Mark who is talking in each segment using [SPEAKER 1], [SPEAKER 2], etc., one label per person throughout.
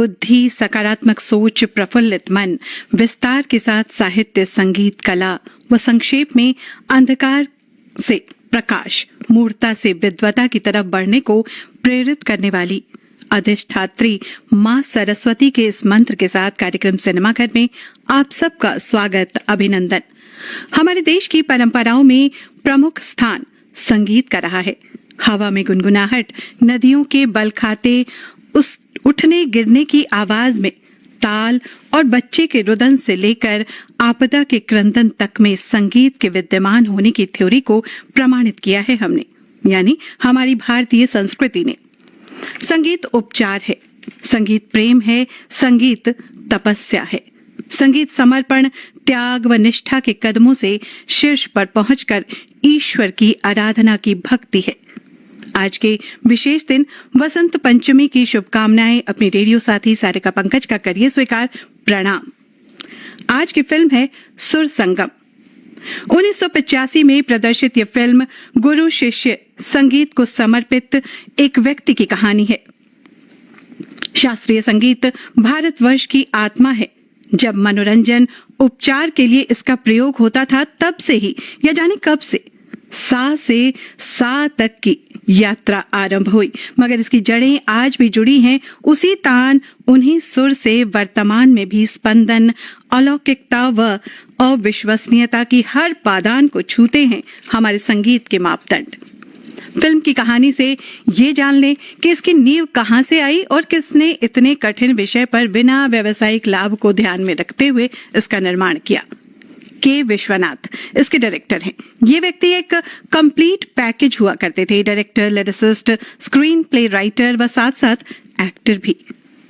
[SPEAKER 1] बुद्धि, सकारात्मक सोच, प्रफुल्लित मन, विस्तार के साथ साहित्य, संगीत, कला व संक्षेप में अंधकार से प्रकाश, मूर्ता से विद्वता की तरफ बढ़ने को प्रेरित करने वाली अधिष्ठात्री मां सरस्वती के इस मंत्र के साथ कार्यक्रम सिनेमाघर में आप सबका स्वागत, अभिनंदन। हमारे देश की परंपराओं में प्रमुख स्थान संगीत का रहा है। हवा में गुनगुनाहट, नदियों के बल खाते उस उठने गिरने की आवाज में ताल और बच्चे के रुदन से लेकर आपदा के क्रंदन तक में संगीत के विद्यमान होने की थ्योरी को प्रमाणित किया है हमने, यानी हमारी भारतीय संस्कृति ने। संगीत उपचार है, संगीत प्रेम है, संगीत तपस्या है, संगीत समर्पण, त्याग व निष्ठा के कदमों से शीर्ष पर पहुंचकर ईश्वर की आराधना की भक्ति है। आज के विशेष दिन वसंत पंचमी की शुभकामनाएं अपनी रेडियो साथी सारिका पंकज का करिए स्वीकार, प्रणाम। आज की फिल्म है सुर संगम। 1985 में प्रदर्शित यह फिल्म गुरु शिष्य संगीत को समर्पित एक व्यक्ति की कहानी है। शास्त्रीय संगीत भारतवर्ष की आत्मा है। जब मनोरंजन उपचार के लिए इसका प्रयोग होता था तब से ही, या जाने कब से सा तक की यात्रा आरंभ हुई, मगर इसकी जड़ें आज भी जुड़ी हैं उसी तान, उन्हीं सुर से वर्तमान में भी स्पंदन, अलौकिकता व अविश्वसनीयता की हर पादान को छूते हैं हमारे संगीत के मापदंड। फिल्म की कहानी से ये जान लें कि इसकी नींव कहां से आई और किसने इतने कठिन विषय पर बिना व्यावसायिक लाभ को ध्यान में रखते हुए इसका निर्माण किया। के विश्वनाथ इसके डायरेक्टर हैं। ये व्यक्ति एक कंप्लीट पैकेज हुआ करते थे, director, lyricist, screen play writer व साथ साथ एक्टर भी।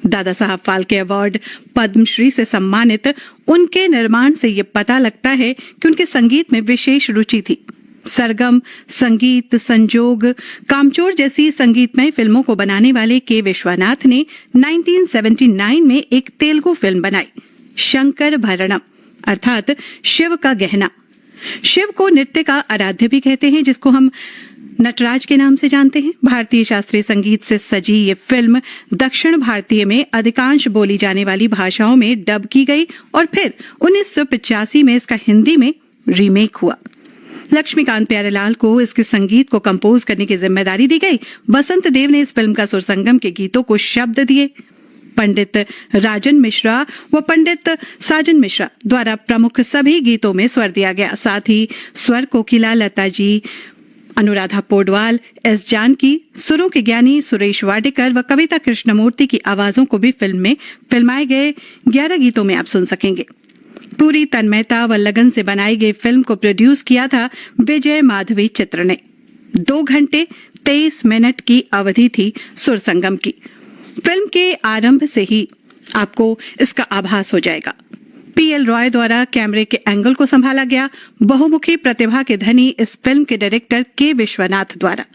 [SPEAKER 1] दादा साहब फाल्के अवार्ड, पद्मश्री से सम्मानित उनके निर्माण से ये पता लगता है कि उनके संगीत में विशेष रुचि थी। सरगम, संगीत, संजोग, कामचोर जैसी संगीतमय फिल्मों को बनाने वाले के विश्वनाथ ने 1979 में एक तेलुगु फिल्म बनाई, शंकर भरणम अर्थात शिव का गहना। शिव को नृत्य का आराध्य भी कहते हैं, जिसको हम नटराज के नाम से जानते हैं। भारतीय शास्त्रीय संगीत से सजी ये फिल्म दक्षिण भारतीय में अधिकांश बोली जाने वाली भाषाओं में डब की गई और फिर 1985 में इसका हिंदी में रीमेक हुआ। लक्ष्मीकांत प्यारेलाल को इसके संगीत को कंपोज करने की जिम्मेदारी दी गई। वसंत देव ने इस फिल्म का सुर संगम के गीतों को शब्द दिए। पंडित राजन मिश्रा व पंडित साजन मिश्रा द्वारा प्रमुख सभी गीतों में स्वर दिया गया। साथ ही स्वर कोकिला लता जी, अनुराधा पौडवाल, एस जानकी, सुरों के ज्ञानी सुरेश वाडेकर व कविता कृष्णमूर्ति की आवाजों को भी फिल्म में फिल्माए गए 11 गीतों में आप सुन सकेंगे। पूरी तन्मयता व लगन से बनाई गई फिल्म को प्रोड्यूस किया था विजय माधवी चित्र ने। 2 घंटे 23 मिनट की अवधि थी सुर संगम की। फिल्म के आरंभ से ही आपको इसका आभास हो जाएगा। पीएल रॉय द्वारा कैमरे के एंगल को संभाला गया। बहुमुखी प्रतिभा के धनी इस फिल्म के डायरेक्टर के विश्वनाथ द्वारा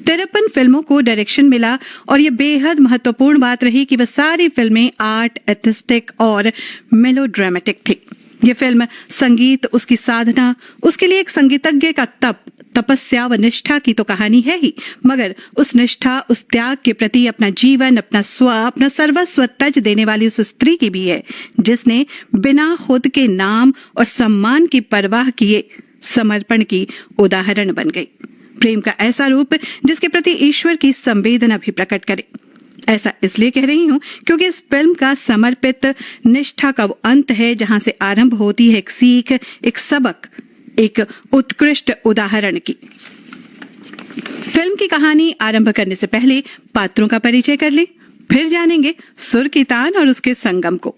[SPEAKER 1] 53 फिल्मों को डायरेक्शन मिला और ये बेहद महत्वपूर्ण बात रही कि वह सारी फिल्में आर्ट, एथिस्टिक और मेलोड्रामेटिक थी। ये फिल्म संगीत, उसकी साधना, उसके लिए एक संगीतज्ञ का तपस्या व निष्ठा की तो कहानी है ही, मगर उस निष्ठा, उस त्याग के प्रति अपना जीवन, अपना सर्वस्व तज देने वाली उस स्त्री की भी है, जिसने बिना खुद के नाम और सम्मान की परवाह किए समर्पण की उदाहरण बन गई। प्रेम का ऐसा रूप जिसके प्रति ईश्वर की संवेदना भी प्रकट करे। ऐसा इसलिए कह रही हूं क्योंकि इस फिल्म का समर्पित निष्ठा का वो अंत है जहां से आरंभ होती है एक सीख, एक सबक, एक उत्कृष्ट उदाहरण की। फिल्म की कहानी आरंभ करने से पहले पात्रों का परिचय कर लें, फिर जानेंगे सुर की तान और उसके संगम को।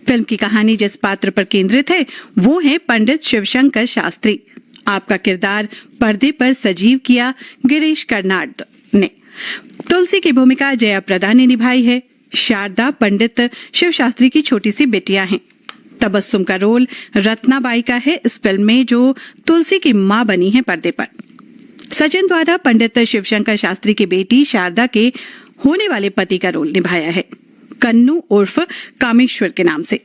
[SPEAKER 1] फिल्म की कहानी जिस पात्र पर केंद्रित है वो है पंडित शिवशंकर शास्त्री। आपका किरदार पर्दे पर सजीव किया गिरीश कर्नाड ने। तुलसी की भूमिका जया प्रदा ने निभाई है। शारदा पंडित शिव शास्त्री की छोटी सी बेटियां हैं। तबस्सुम का रोल रत्नाबाई का है इस फिल्म में, जो तुलसी की मां बनी है पर्दे पर। सचिन द्वारा पंडित शिवशंकर शास्त्री की बेटी शारदा के होने वाले पति का रोल निभाया है, कन्नू उर्फ कामेश्वर के नाम से।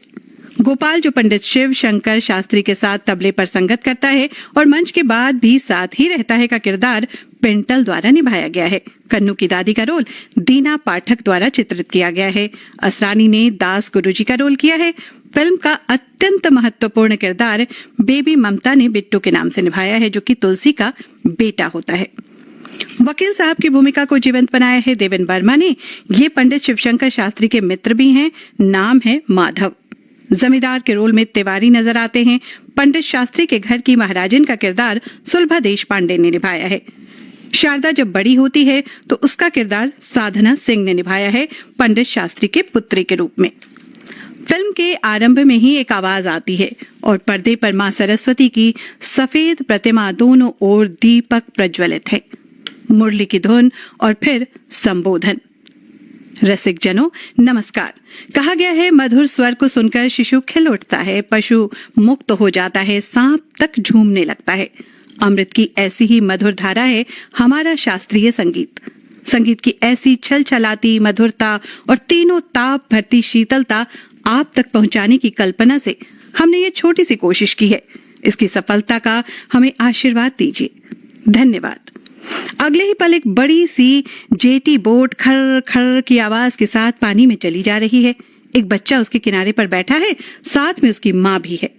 [SPEAKER 1] गोपाल जो पंडित शिव शंकर शास्त्री के साथ तबले पर संगत करता है और मंच के बाद भी साथ ही रहता है का किरदार पिंटल द्वारा निभाया गया है। कन्नू की दादी का रोल दीना पाठक द्वारा चित्रित किया गया है। असरानी ने दास गुरुजी का रोल किया है। फिल्म का अत्यंत महत्वपूर्ण किरदार बेबी ममता ने बिट्टू के नाम से निभाया है, जो कि तुलसी का बेटा होता है। वकील साहब की भूमिका को जीवंत बनाया है देवेन वर्मा ने। ये पंडित शिवशंकर शास्त्री के मित्र भी हैं। नाम है माधव। जमींदार के रोल में तिवारी नजर आते हैं। पंडित शास्त्री के घर की महाराजिन का किरदार सुलभा देशपांडे ने निभाया है। शारदा जब बड़ी होती है तो उसका किरदार साधना सिंह ने निभाया है, पंडित शास्त्री के पुत्री के रूप में। फिल्म के आरंभ में ही एक आवाज आती है और पर्दे पर मां सरस्वती की सफेद प्रतिमा दोनों ओर दीपक प्रज्वलित है। मुरली की धुन और फिर संबोधन। रसिक जनों नमस्कार। कहा गया है मधुर स्वर को सुनकर शिशु खिल उठता है, पशु मुक्त हो जाता है, सांप तक झूमने लगता है। अमृत की ऐसी ही मधुर धारा है हमारा शास्त्रीय संगीत। संगीत की ऐसी छलछलाती मधुरता और तीनों ताप भरती शीतलता आप तक पहुंचाने की कल्पना से हमने ये छोटी सी कोशिश की है। इसकी सफलता का हमें आशीर्वाद दीजिए। धन्यवाद। अगले ही पल एक बड़ी सी जेटी बोट खर खर की आवाज के साथ पानी में चली जा रही है। एक बच्चा उसके किनारे पर बैठा है, साथ में उसकी माँ भी है।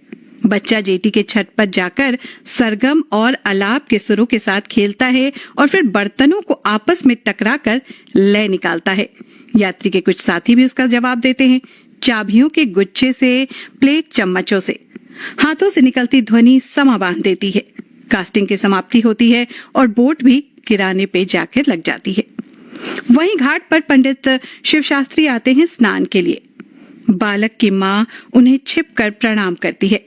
[SPEAKER 1] बच्चा जेटी के छत पर जाकर सरगम और अलाप के सुरों के साथ खेलता है और फिर बर्तनों को आपस में टकराकर लय निकालता है। यात्री के कुछ साथी भी उसका जवाब देते हैं। चाबियों के गुच्छे से, प्लेट चम्मचों से हाथों से निकलती ध्वनि समा बांध देती है। कास्टिंग की समाप्ति होती है और बोट भी किराने पे जाकर लग जाती है। वहीं घाट पर पंडित शिव शास्त्री आते हैं स्नान के लिए। बालक की माँ उन्हें छिपकर प्रणाम करती है,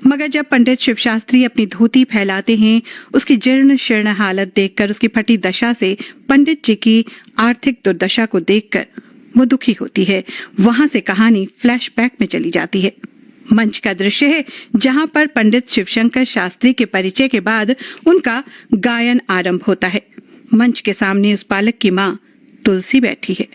[SPEAKER 1] मगर जब पंडित शिव शास्त्री अपनी धोती फैलाते हैं, उसकी जीर्ण शीर्ण हालत देखकर, उसकी फटी दशा से, पंडित जी की आर्थिक दुर्दशा को देखकर वो दुखी होती है। वहां से कहानी फ्लैशबैक में चली जाती है। मंच का दृश्य है जहां पर पंडित शिवशंकर शास्त्री के परिचय के बाद उनका गायन आरंभ होता है। मंच के सामने उस बालक की मां तुलसी बैठी है।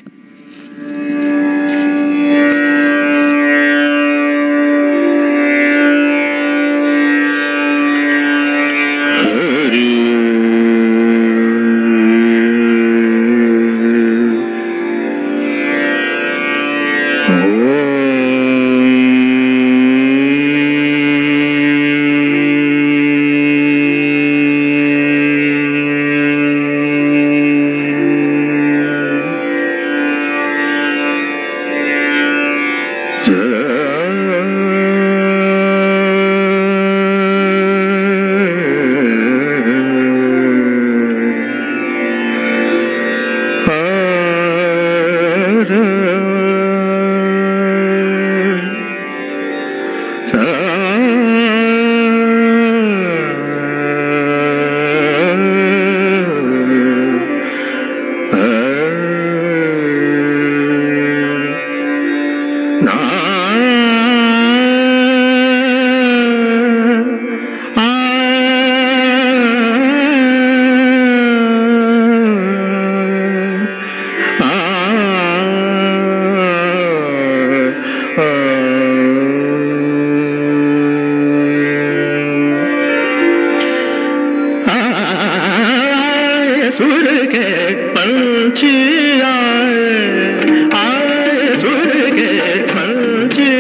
[SPEAKER 2] सुर के पंछी आए सुर के पंछी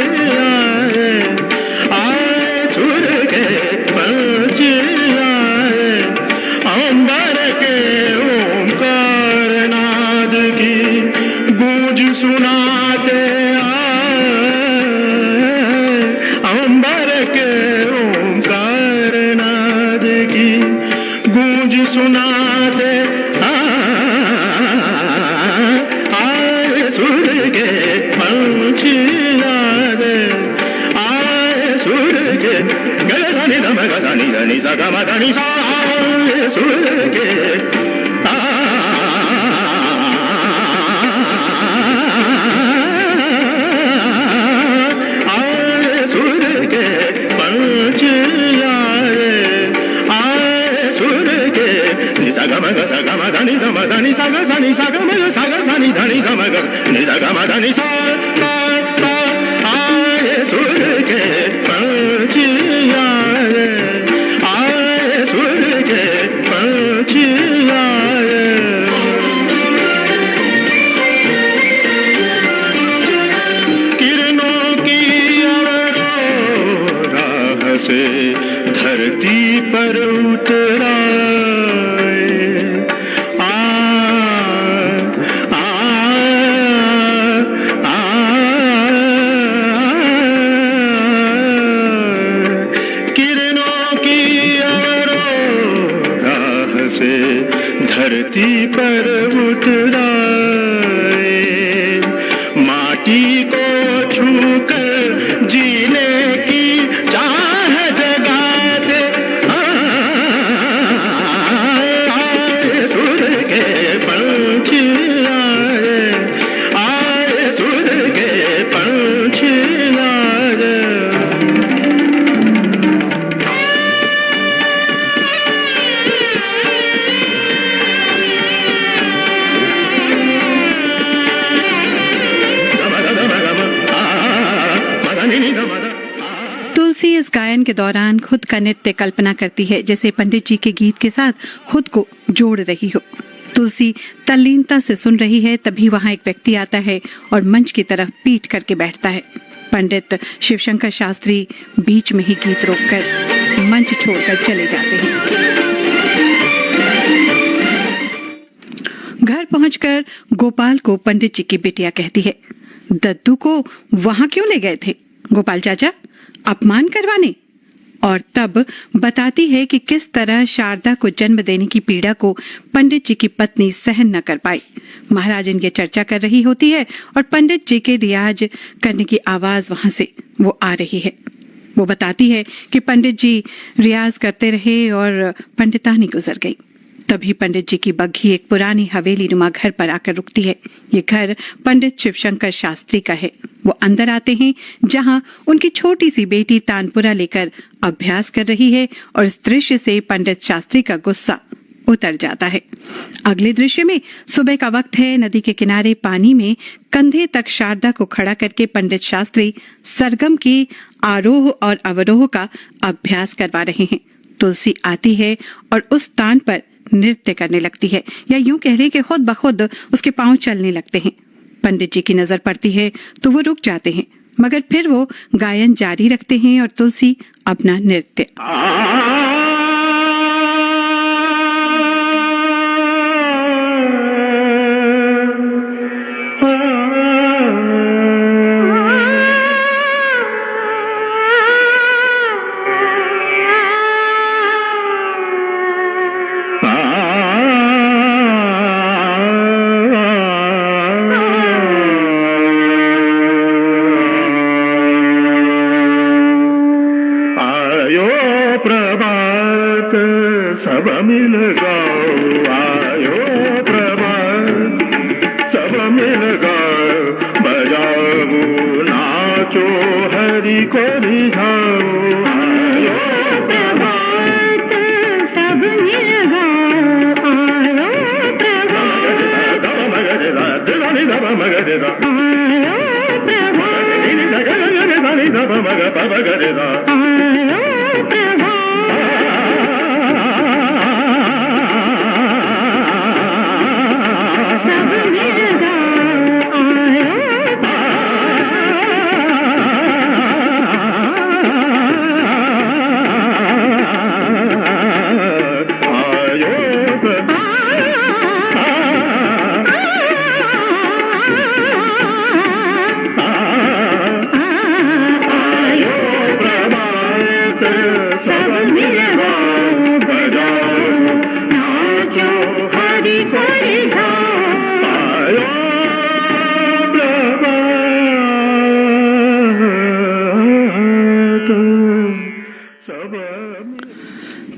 [SPEAKER 2] आए सुर के पंछी आए अंबर के ओंकार नाद की गूंज सुनाते आए अंबर के ओंकार नाद की गूंज सुनाते आए सुर के पंछी आए आए सुर के गलधानी धम गधानी धनी सा गम धनी सा आए सुर के आए सुर के पंछी गम धनी धम धनी सा ग सनी सा गम सा ग सनी धनी धम ग नि सा गम धनी सा सा सा आए सुर के पंछ आए, आए सुर के पंछ आए। किरणों की अवरोह से धरती पर उतरा, धरती पर उतराए, माटी को छूकर जीने की चाह जगाते, आए सुर के पंछ आए, आए सुर के पंछ आए।
[SPEAKER 1] तुलसी इस गायन के दौरान खुद का नृत्य कल्पना करती है, जैसे पंडित जी के गीत के साथ खुद को जोड़ रही हो। तुलसी तल्लीनता से सुन रही है, तभी वहां एक व्यक्ति आता है और मंच की तरफ पीठ करके बैठता है। पंडित शिवशंकर शास्त्री बीच में ही गीत रोककर मंच छोड़कर चले जाते हैं। घर पहुंचकर गोपाल को पंडित जी की बिटिया कहती है, दद्दू को वहां क्यों ले गए थे गोपाल चाचा, अपमान करवाने? और तब बताती है कि किस तरह शारदा को जन्म देने की पीड़ा को पंडित जी की पत्नी सहन न कर पाई। महाराज इनकी चर्चा कर रही होती है और पंडित जी के रियाज करने की आवाज वहां से वो आ रही है। वो बताती है कि पंडित जी रियाज करते रहे और पंडितानी गुजर गई। तभी पंडित जी की बग्घी एक पुरानी हवेली नुमा घर पर आकर रुकती है। ये घर पंडित शिवशंकर शास्त्री का है। वो अंदर आते हैं, जहां उनकी छोटी सी बेटी तानपुरा लेकर अभ्यास कर रही है और इस दृश्य से पंडित शास्त्री का गुस्सा उतर जाता है। अगले दृश्य में सुबह का वक्त है। नदी के किनारे पानी में कंधे तक शारदा को खड़ा करके पंडित शास्त्री सरगम की आरोह और अवरोह का अभ्यास करवा रहे हैं। तुलसी आती है और उस तान पर नृत्य करने लगती है, या यूं कह ले कि खुद ब खुद उसके पांव चलने लगते हैं। पंडित जी की नजर पड़ती है तो वो रुक जाते हैं, मगर फिर वो गायन जारी रखते हैं और तुलसी अपना नृत्य।
[SPEAKER 2] सब मिल गाओ, आयो प्रभात, सब मिल गाओ, बजाओ नाचो हरि को रिझाओ, आयो प्रभात, सब मिल गाओ, आयो प्रभात, आयो प्रभात।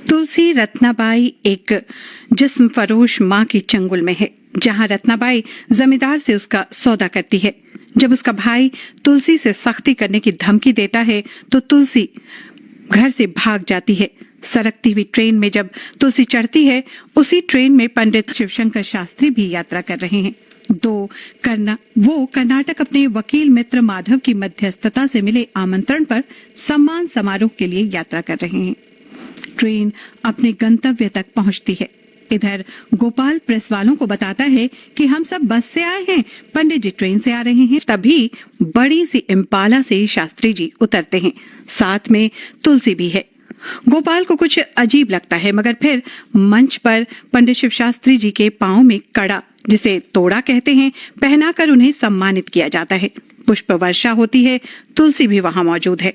[SPEAKER 1] तुलसी रत्नाबाई एक जिस्म फरोश मां के चंगुल में है, जहां रत्नाबाई जमींदार से उसका सौदा करती है। जब उसका भाई तुलसी से सख्ती करने की धमकी देता है तो तुलसी घर से भाग जाती है। सरकती हुई ट्रेन में जब तुलसी चढ़ती है, उसी ट्रेन में पंडित शिवशंकर शास्त्री भी यात्रा कर रहे हैं। वो कर्नाटक अपने वकील मित्र माधव की मध्यस्थता से मिले आमंत्रण पर सम्मान समारोह के लिए यात्रा कर रहे हैं। ट्रेन अपने गंतव्य तक पहुंचती है। इधर गोपाल प्रेस वालों को बताता है कि हम सब बस से आए हैं, पंडित जी ट्रेन से आ रहे हैं। तभी बड़ी सी इम्पाला से शास्त्री जी उतरते हैं, साथ में तुलसी भी है। गोपाल को कुछ अजीब लगता है, मगर फिर मंच पर पंडित शिव शास्त्री जी के पांव में कड़ा, जिसे तोड़ा कहते हैं, पहनाकर उन्हें सम्मानित किया जाता है। पुष्प वर्षा होती है। तुलसी भी वहां मौजूद है।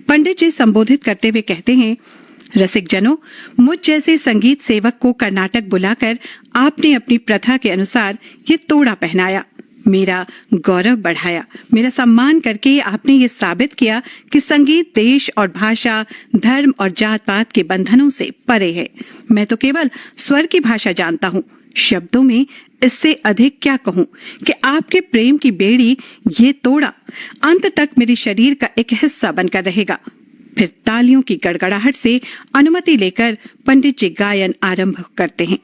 [SPEAKER 1] पंडित जी संबोधित करते हुए कहते हैं, रसिक जनों, मुझ जैसे संगीत सेवक को कर्नाटक बुलाकर आपने अपनी प्रथा के अनुसार ये तोड़ा पहनाया, मेरा गौरव बढ़ाया, मेरा सम्मान करके आपने ये साबित किया कि संगीत देश और भाषा, धर्म और जात पात के बंधनों से परे है। मैं तो केवल स्वर की भाषा जानता हूँ। शब्दों में इससे अधिक क्या कहूँ कि आपके प्रेम की बेड़ी, ये तोड़ा अंत तक मेरे शरीर का एक हिस्सा बनकर रहेगा। फिर तालियों की गड़गड़ाहट से अनुमति लेकर पंडित जी गायन आरंभ करते हैं।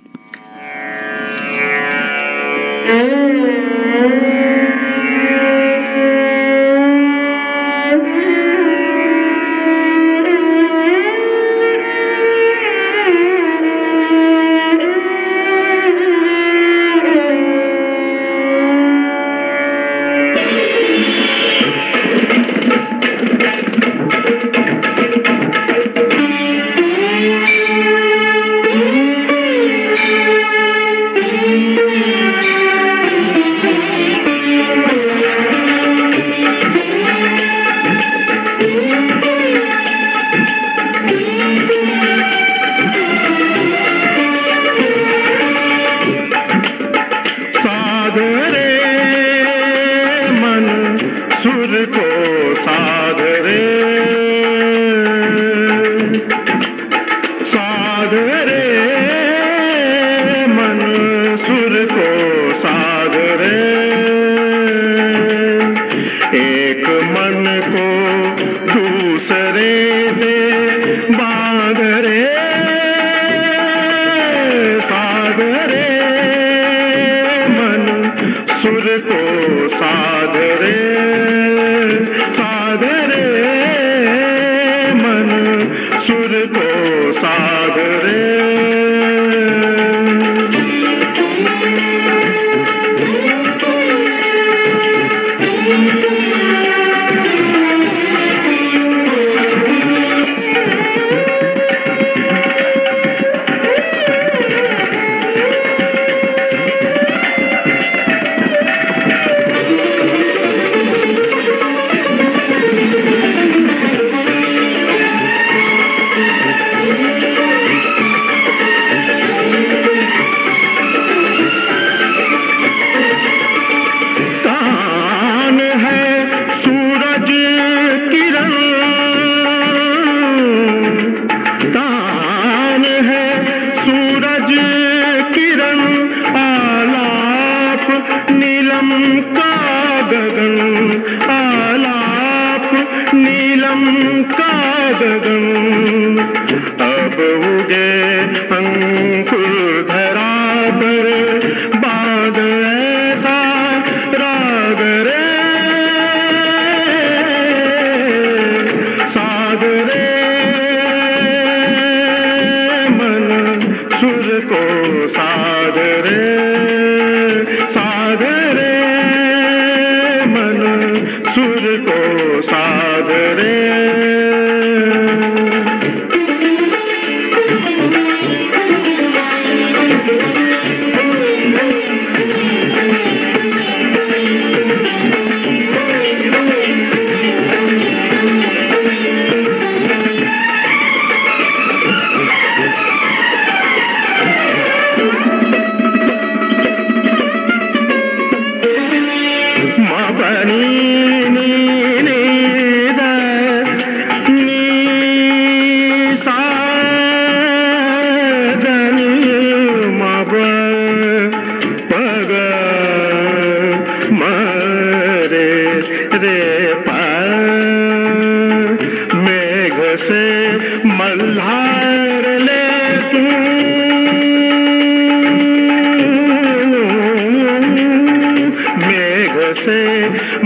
[SPEAKER 2] मेघ से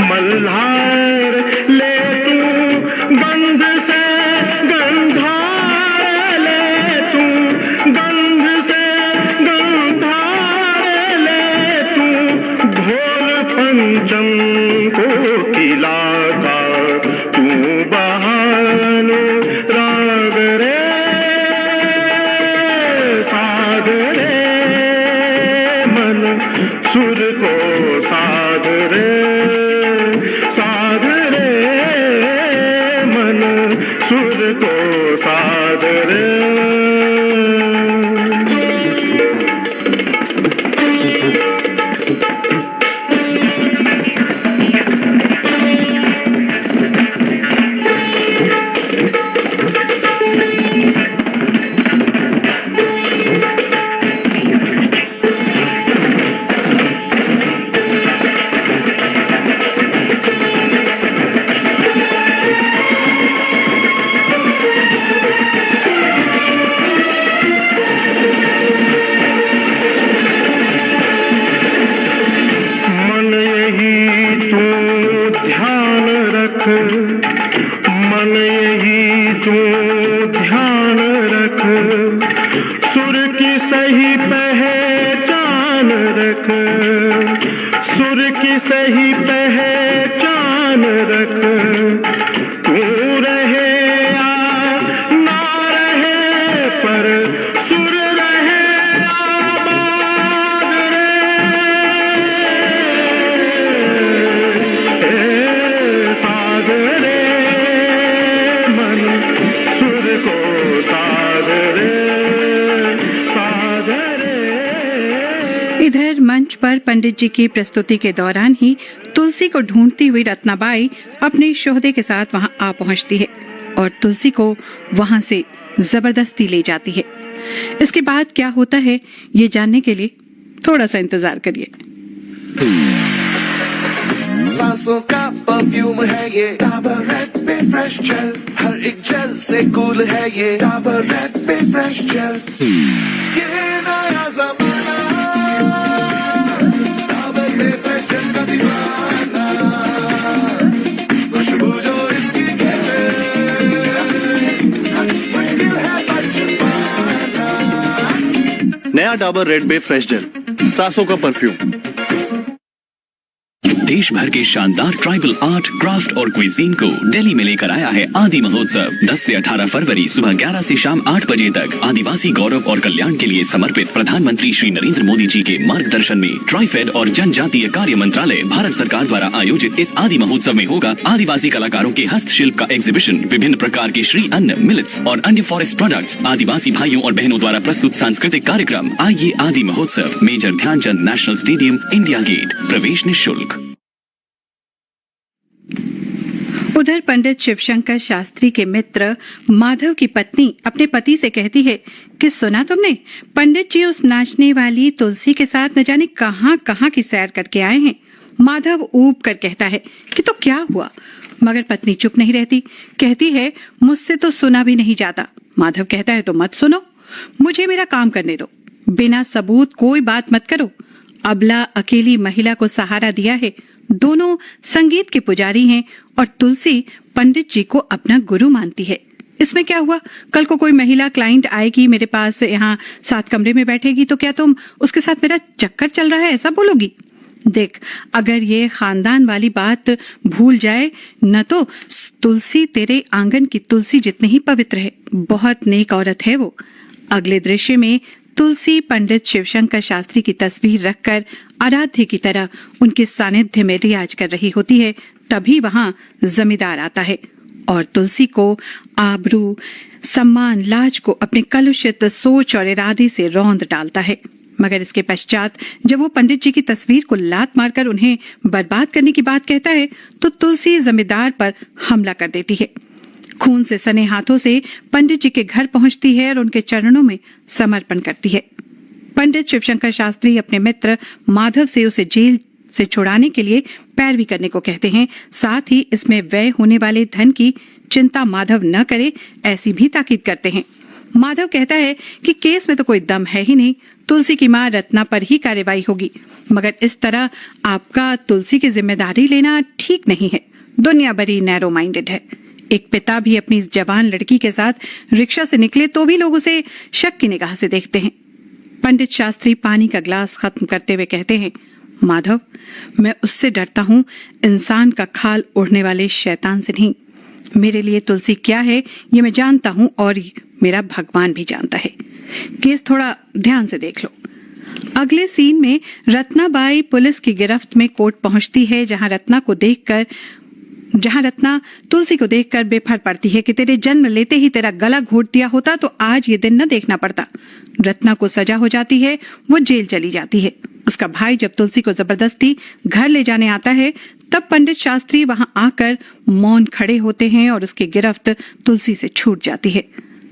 [SPEAKER 2] मल्हार ले तू, गंध से गंधार ले तू, गंध से गंधार ले तू, घोर पंचम को खिलाता तू बहानो राग रे साध रे मन सुर को साध रे मन सुर को साध रे। मन यही तू ध्यान रख, सुर की सही पहचान रख, सुर की सही पहचान रख, तू रहे या ना रहे पर सुर रहे आबाद रे साध रे मन सुर को साध रे साध रे।
[SPEAKER 1] इधर मंच पर पंडित जी की प्रस्तुति के दौरान ही तुलसी को ढूंढती हुई रत्नाबाई अपने शोहदे के साथ वहां आ पहुंचती है और तुलसी को वहां से जबरदस्ती ले जाती है। इसके बाद क्या होता है ये जानने के लिए थोड़ा सा इंतजार करिए।
[SPEAKER 3] सांसों का परफ्यूम है ये डाबर रेड पे फ्रेश जेल, हर एक जेल से कूल है ये डाबर रेड पे फ्रेश जेल। ये नया ज़माना डाबर पे फ्रेश जेल का दीवाना, खुशबू जो इसकी कहते मुश्किल है पर छुपाना।
[SPEAKER 4] नया डाबर रेड बे फ्रेश जेल, सांसों का परफ्यूम।
[SPEAKER 5] देश भर के शानदार ट्राइबल आर्ट, क्राफ्ट और क्विजीन को दिल्ली में लेकर आया है आदि महोत्सव। 10 से 18 फरवरी सुबह 11 से शाम 8 बजे तक आदिवासी गौरव और कल्याण के लिए समर्पित प्रधानमंत्री श्री नरेंद्र मोदी जी के मार्गदर्शन में ट्राइफेड और जनजातीय कार्य मंत्रालय भारत सरकार द्वारा आयोजित इस आदि महोत्सव में होगा आदिवासी कलाकारों के हस्तशिल्प का एग्जीबिशन, विभिन्न प्रकार के श्री अन्न, मिलेट्स और अन्य फॉरेस्ट प्रोडक्ट्स, आदिवासी भाइयों और बहनों द्वारा प्रस्तुत सांस्कृतिक कार्यक्रम। आइए Aadi Mahotsav, Major Dhyanchand National Stadium, India Gate, प्रवेश निःशुल्क।
[SPEAKER 1] उधर पंडित शिवशंकर शास्त्री के मित्र माधव की पत्नी अपने पति से कहती है कि सुना तुमने, पंडित जी उस नाचने वाली तुलसी के साथ न जाने कहां कहां की सैर करके आए हैं। माधव ऊब कर कहता है कि तो क्या हुआ, मगर पत्नी चुप नहीं रहती, कहती है मुझसे तो सुना भी नहीं जाता। माधव कहता है तो मत सुनो, मुझे मेरा काम करने दो, बिना सबूत कोई बात मत करो। अबला अकेली महिला को सहारा दिया है, दोनों संगीत के पुजारी हैं और तुलसी पंडित जी को अपना गुरु मानती है। इसमें क्या हुआ, कल को कोई महिला क्लाइंट आएगी मेरे पास, यहाँ 7 कमरे में बैठेगी, तो क्या तुम उसके साथ मेरा चक्कर चल रहा है ऐसा बोलोगी? देख, अगर ये खानदान वाली बात भूल जाए न तो तुलसी तेरे आंगन की तुलसी जितनी ही पवित्र है, बहुत नेक औरत है वो। अगले दृश्य में तुलसी पंडित शिवशंकर शास्त्री की तस्वीर रखकर आराध्य की तरह उनके सानिध्य में रियाज कर रही होती है। तभी वहां जमींदार आता है और तुलसी को आबरू, सम्मान, लाज को अपने कलुषित सोच और इरादे से रौंद डालता है। मगर इसके पश्चात जब वो पंडित जी की तस्वीर को लात मारकर उन्हें बर्बाद करने की बात कहता है तो तुलसी जमींदार पर हमला कर देती है। खून से सने हाथों से पंडित जी के घर पहुंचती है और उनके चरणों में समर्पण करती है। पंडित शिवशंकर शास्त्री अपने मित्र माधव से उसे जेल से छुड़ाने के लिए पैरवी करने को कहते हैं, साथ ही इसमें व्यय होने वाले धन की चिंता माधव न करे ऐसी भी ताकीद करते हैं। माधव कहता है कि केस में तो कोई दम है ही नहीं, तुलसी की मां रत्ना पर ही कार्रवाई होगी, मगर इस तरह आपका तुलसी की जिम्मेदारी लेना ठीक नहीं है। दुनिया बड़ी नैरो माइंडेड है। एक पिता भी अपनी जवान लड़की के साथ रिक्शा से निकले तो भी लोग उसे शक की निगाह से देखते हैं। पंडित शास्त्री पानी का ग्लास खत्म करते हुए कहते हैं, माधव, मैं उससे डरता हूं इंसान का खाल उड़ने वाले शैतान से नहीं। मेरे लिए तुलसी क्या है ये मैं जानता हूं और मेरा भगवान भी जानता है। केस थोड़ा ध्यान से देख लो। अगले सीन में रत्नाबाई पुलिस की गिरफ्त में कोर्ट पहुंचती है, जहां रत्ना तुलसी को देखकर बेफर पड़ती है कि तेरे जन्म लेते ही तेरा गला घोट दिया होता तो आज ये दिन न देखना पड़ता। रत्ना को सजा हो जाती है, वो जेल चली जाती है। उसका भाई जब तुलसी को जबरदस्ती घर ले जाने आता है तब पंडित शास्त्री वहां आकर मौन खड़े होते हैं और उसकी गिरफ्त तुलसी से छूट जाती है।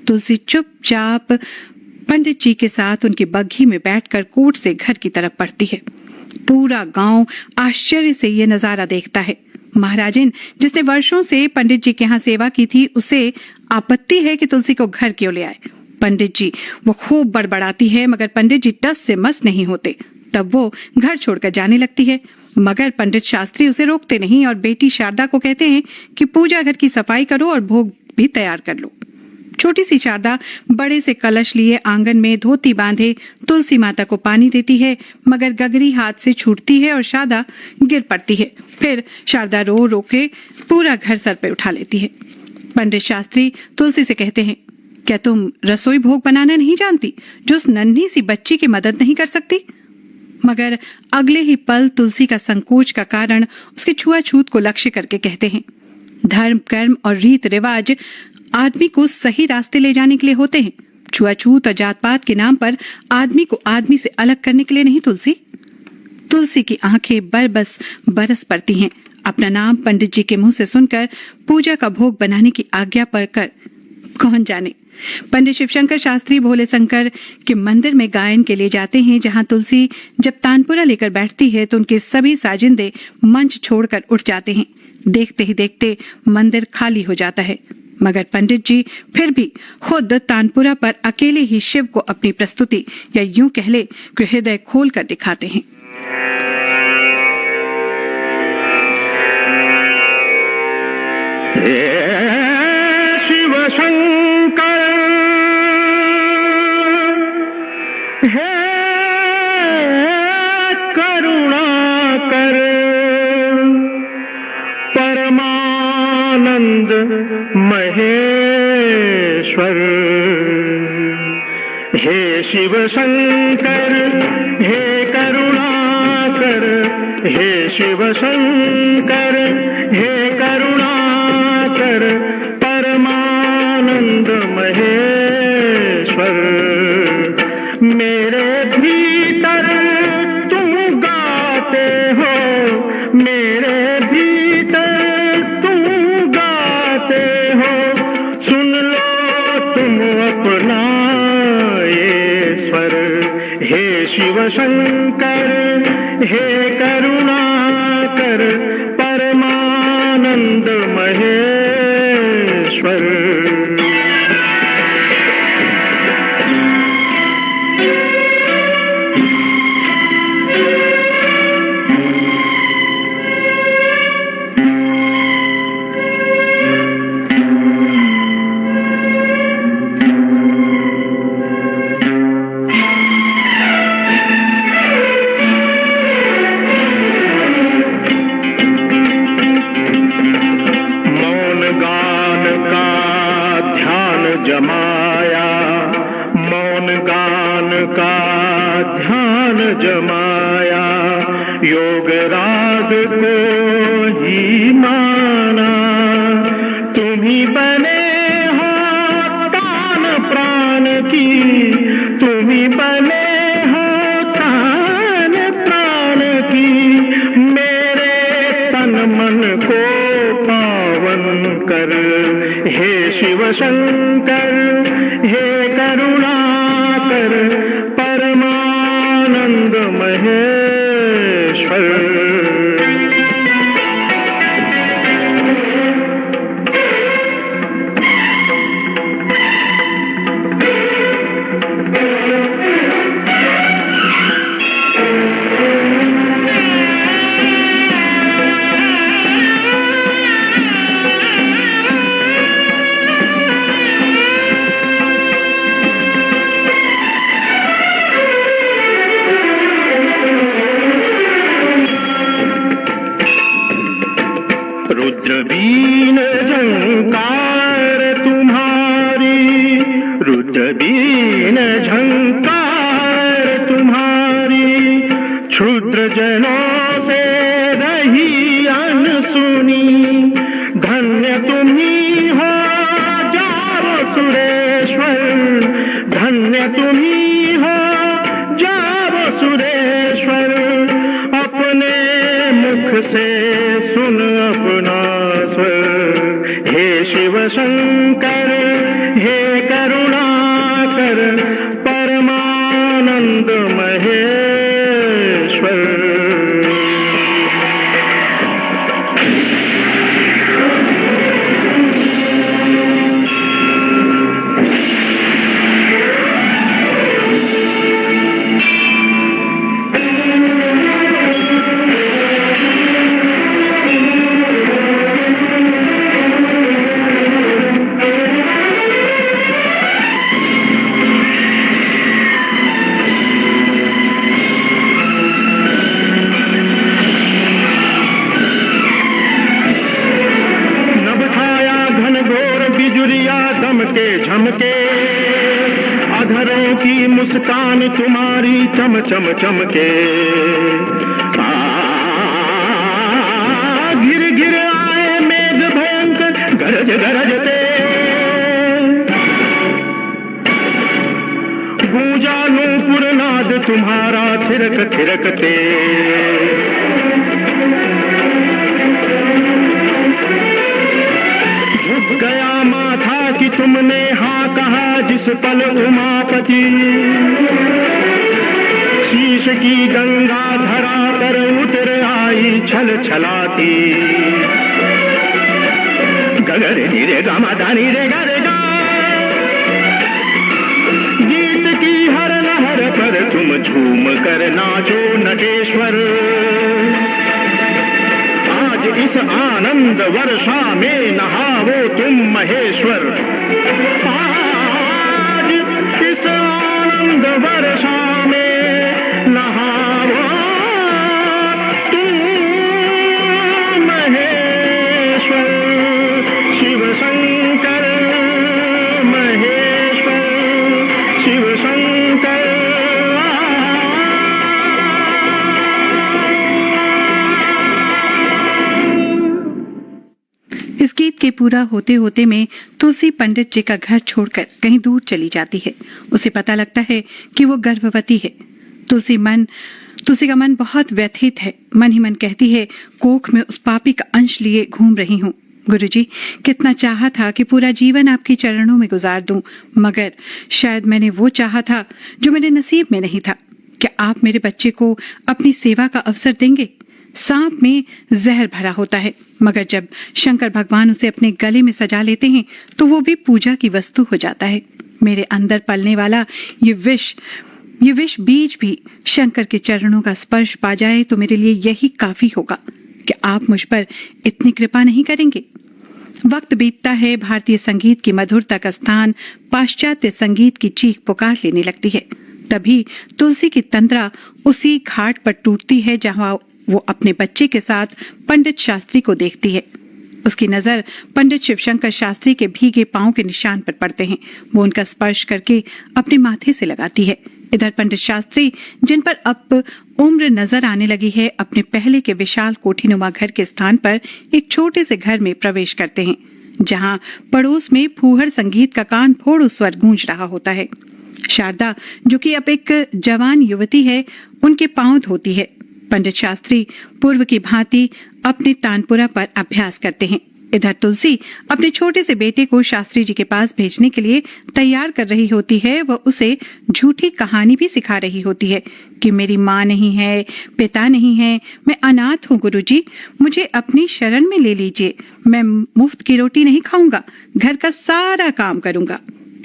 [SPEAKER 1] तुलसी चुपचाप पंडित जी के साथ उनकी बग्घी में बैठकर कोर्ट से घर की तरफ बढ़ती है। पूरा गांव आश्चर्य से ये नजारा देखता है। महाराजिन, जिसने वर्षों से पंडित जी के यहाँ सेवा की थी, उसे आपत्ति है कि तुलसी को घर क्यों ले आए। पंडित जी वो खूब बड़बड़ाती है, मगर पंडित जी टस से मस नहीं होते। तब वो घर छोड़कर जाने लगती है, मगर पंडित शास्त्री उसे रोकते नहीं और बेटी शारदा को कहते हैं कि पूजा घर की सफाई करो और भोग भी तैयार कर लो। छोटी सी शारदा बड़े से कलश लिए आंगन में धोती बांधे तुलसी माता को पानी देती है, मगर गगरी हाथ से छूटती है और शारदा गिर पड़ती है। फिर शारदा रो रो के पूरा घर सर पे उठा लेती है। पंडित शास्त्री तुलसी से कहते हैं, क्या तुम रसोई भोग बनाना नहीं जानती जो उस नन्ही सी बच्ची की मदद नहीं कर सकती? मगर अगले ही पल तुलसी का संकोच का कारण उसके छुआछूत को लक्ष्य करके कहते हैं, धर्म कर्म और रीत रिवाज आदमी को सही रास्ते ले जाने के लिए होते हैं। छुआछूत और जात पात के नाम पर आदमी को आदमी से अलग करने के लिए नहीं। तुलसी की आंखें बरस पड़ती हैं। अपना नाम पंडित जी के मुंह से सुनकर पूजा का भोग बनाने की आज्ञा पाकर कौन जाने पंडित शिवशंकर शास्त्री भोले शंकर के मंदिर में गायन के लिए जाते हैं, जहां तुलसी जब तानपुरा लेकर बैठती है तो उनके सभी साजिंदे मंच छोड़कर उठ जाते हैं। देखते ही देखते मंदिर खाली हो जाता है, मगर पंडित जी फिर भी खुद तानपुरा पर अकेले ही शिव को अपनी प्रस्तुति या यूं कह ले कि हृदय खोल कर दिखाते हैं।
[SPEAKER 2] शिव शंकर हे करुणाकर परमानंद महेश्वर। हे शिव शंकर हे करुणाकर, हे शिव शंकर हे करुणाकर परमानंद महेश्वर। मेरे भीतर तुम गाते हो, मेरे भीतर तुम गाते हो, सुन लो तुम अपना ये स्वर। हे शिव शंकर हे करुणाकर परमानंद महेश्वर। जमाया मौन गान का ध्यान जमाया, योग राग को ही माना। तुम ही बने हो तान प्राण की, तुम ही बने हो तान प्राण की। मेरे तन मन को पावन कर। हे शिव शंकर हे करुणाकर परमानंद महेश्वर। हो जाओ सुरेश्वर, अपने मुख से सुन अपना स्वर। हे शिव शंकर हे करुणाकर परमानंद महेश्वर। झमके अधरों की मुस्कान तुम्हारी चम चम चमके। घिर घिर आए मेघ भयंकर गरज गरजते, गूंजा नूपुर नाद तुम्हारा थिरक थिरकते। झुक गया माथा कि तुमने हाँ कहा जिस पल उमापति, शीश की गंगा धरा पर उतर आई छल छलाती। गगर रे गामा दानी रे गा रे गा, गीत की हर लहर पर तुम झूम कर नाचो नटेश्वर। आज इस आनंद वर्षा में नहावो तुम महेश्वर। आज इस आनंद वर्षा में नहावो तुम महेश्वर। शिव शंकर महेश्वर, शिव शंकर।
[SPEAKER 1] इस गीत के पूरा होते होते में तुलसी पंडित जी का घर छोड़कर कहीं दूर चली जाती है। उसे पता लगता है कि वो गर्भवती है। तुलसी का मन बहुत व्यथित है। मन ही मन कहती है, कोख में उस पापी का अंश लिए घूम रही हूँ। गुरुजी, कितना चाहा था कि पूरा जीवन आपके चरणों में गुजार दूं, मगर शायद मैंने वो चाहा था जो मेरे नसीब में नहीं था। क्या आप मेरे बच्चे को अपनी सेवा का अवसर देंगे? सांप में जहर भरा होता है, मगर जब शंकर भगवान उसे अपने गले में सजा लेते हैं तो वो भी पूजा की वस्तु हो जाता है। मेरे अंदर पलने वाला ये विष बीज भी शंकर के चरणों का स्पर्श पा जाए तो मेरे लिए यही काफी होगा। क्या आप मुझ पर इतनी कृपा नहीं करेंगे? वक्त बीतता है, भारतीय संगीत की मधुरता का स्थान पाश्चात्य संगीत की चीख पुकार लेने लगती है। तभी तुलसी की तंद्रा उसी घाट पर टूटती है जहां वो अपने बच्चे के साथ पंडित शास्त्री को देखती है। उसकी नजर पंडित शिवशंकर शास्त्री के भीगे पांव के निशान पर पड़ते हैं। वो उनका स्पर्श करके अपने माथे से लगाती है। इधर पंडित शास्त्री, जिन पर अब उम्र नजर आने लगी है, अपने पहले के विशाल कोठीनुमा घर के स्थान पर एक छोटे से घर में प्रवेश करते हैं, जहां पड़ोस में फूहड़ संगीत का कान फोड़ स्वर गूंज रहा होता है। शारदा, जो कि अब एक जवान युवती है, उनके पांव धोती है। पंडित शास्त्री पूर्व की भांति अपने तानपुरा पर अभ्यास करते हैं। इधर तुलसी अपने छोटे से बेटे को शास्त्री जी के पास भेजने के लिए तैयार कर रही होती है। वह उसे झूठी कहानी भी सिखा रही होती है कि मेरी माँ नहीं है, पिता नहीं है, मैं अनाथ हूँ गुरुजी, मुझे अपनी शरण में ले लीजिए, मैं मुफ्त की रोटी नहीं खाऊंगा, घर का सारा काम करूंगा।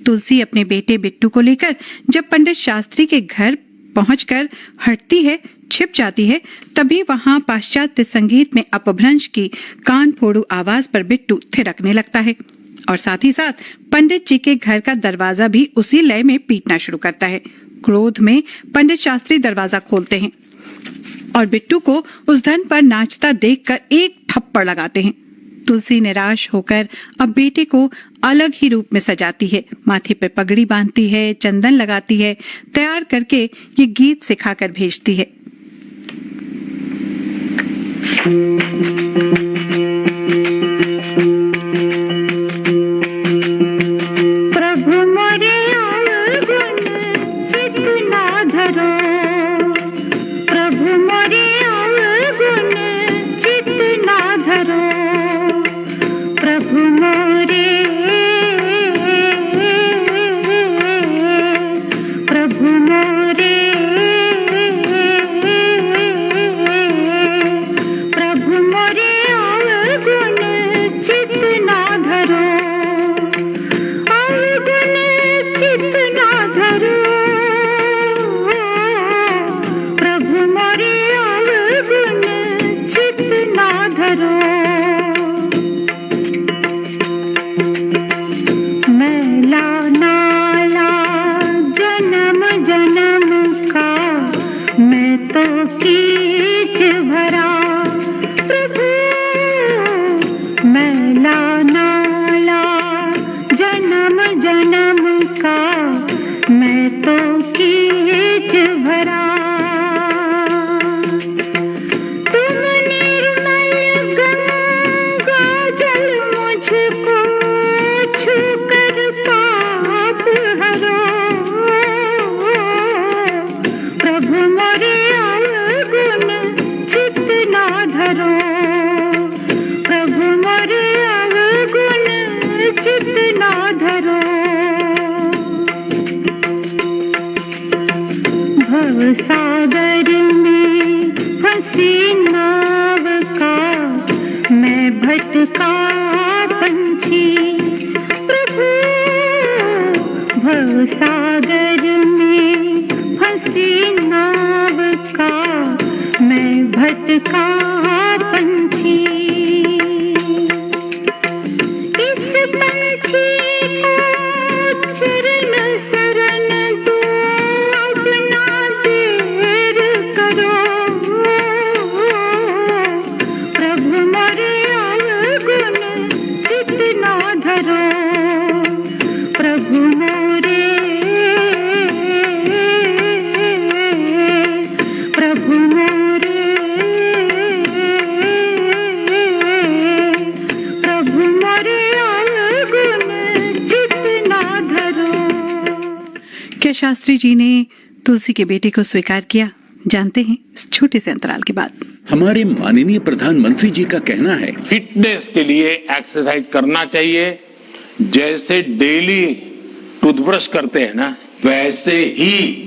[SPEAKER 1] तुलसी अपने बेटे बिट्टू को लेकर जब पंडित शास्त्री के घर पहुंचकर हटती है, छिप जाती है, तभी वहां पाश्चात्य संगीत में अपभ्रंश की कान फोड़ू आवाज पर बिट्टू थिरकने लगता है और साथ ही साथ पंडित जी के घर का दरवाजा भी उसी लय में पीटना शुरू करता है। क्रोध में पंडित शास्त्री दरवाजा खोलते हैं और बिट्टू को उस धन पर नाचता देखकर एक थप्पड़ लगाते हैं। तुलसी निराश होकर अब बेटे को अलग ही रूप में सजाती है, माथे पे पगड़ी बांधती है, चंदन लगाती है, तैयार करके ये गीत सिखाकर भेजती है।
[SPEAKER 6] प्रभु मोरे गुण सिद्ध जन्म का मैं तो कीच भरा प्रभु मैला नाला जन्म जन्म का मैं तो कीच भरा सागर में फंसी नाव का मैं भटका पंछी प्रभु भव सागर में फंसी नाव का मैं भटका पंछी इस पंछी को चरण शरण दो अपना देर करो प्रभु मोरे अवगुण चित ना धरो प्रभु मोरे
[SPEAKER 1] क्या शास्त्री जी ने तुलसी के बेटे को स्वीकार किया? जानते हैं इस छोटे से अंतराल के बाद।
[SPEAKER 7] हमारे माननीय प्रधानमंत्री जी का कहना है
[SPEAKER 8] फिटनेस के लिए एक्सरसाइज करना चाहिए। जैसे डेली टूथब्रश करते हैं ना, वैसे ही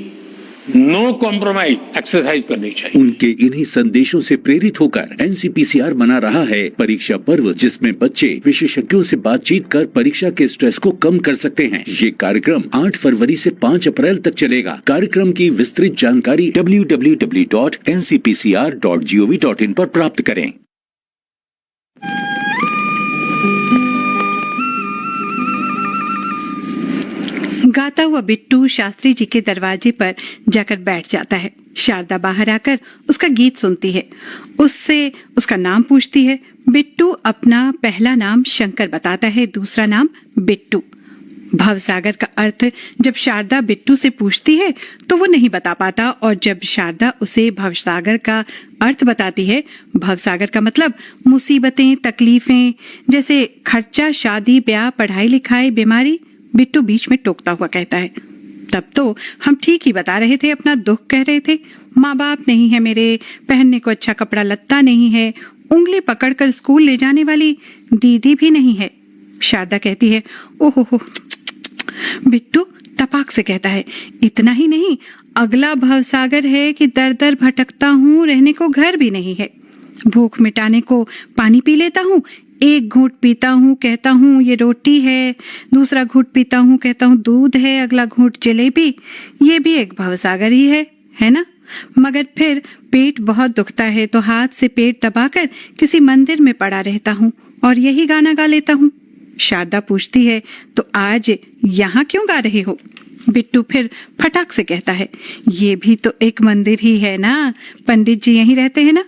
[SPEAKER 8] नो कॉम्प्रोमाइज एक्सरसाइज करनी चाहिए।
[SPEAKER 7] उनके इन्हीं संदेशों से प्रेरित होकर एनसीपीसीआर मना रहा है परीक्षा पर्व, जिसमें बच्चे विशेषज्ञों से बातचीत कर परीक्षा के स्ट्रेस को कम कर सकते हैं। ये कार्यक्रम 8 फरवरी से 5 अप्रैल तक चलेगा। कार्यक्रम की विस्तृत जानकारी www.ncpcr.gov.in पर प्राप्त करें।
[SPEAKER 1] गाता हुआ बिट्टू शास्त्री जी के दरवाजे पर जाकर बैठ जाता है। शारदा बाहर आकर उसका गीत सुनती है, उससे उसका नाम पूछती है। बिट्टू अपना पहला नाम शंकर बताता है, दूसरा नाम बिट्टू। भवसागर का अर्थ जब शारदा बिट्टू से पूछती है तो वो नहीं बता पाता, और जब शारदा उसे भवसागर का अर्थ बताती है, भवसागर का मतलब मुसीबतें, तकलीफें, जैसे खर्चा, शादी, ब्याह, पढ़ाई लिखाई, बीमारी। बिट्टू बीच में टोकता हुआ कहता है, तब तो हम ठीक ही बता रहे थे, अपना दुख कह रहे थे। माँ बाप नहीं है मेरे, पहनने को अच्छा कपड़ा लत्ता नहीं है, उंगली पकड़कर स्कूल ले जाने वाली दीदी भी नहीं है। शारदा कहती है, ओहो। बिट्टू तपाक से कहता है, इतना ही नहीं, अगला भवसागर है कि दर दर भटकता हूँ, रहने को घर भी नहीं है। भूख मिटाने को पानी पी लेता हूँ, एक घूंट पीता हूँ कहता हूँ ये रोटी है, दूसरा घूंट पीता हूँ कहता हूँ दूध है, अगला घूंट जलेबी। ये भी एक भवसागर ही है ना? मगर फिर पेट बहुत दुखता है तो हाथ से पेट दबाकर किसी मंदिर में पड़ा रहता हूँ और यही गाना गा लेता हूँ। शारदा पूछती है, तो आज यहाँ क्यों गा रहे हो? बिट्टू फिर फटाक से कहता है, ये भी तो एक मंदिर ही है ना, पंडित जी यहीं रहते हैं ना,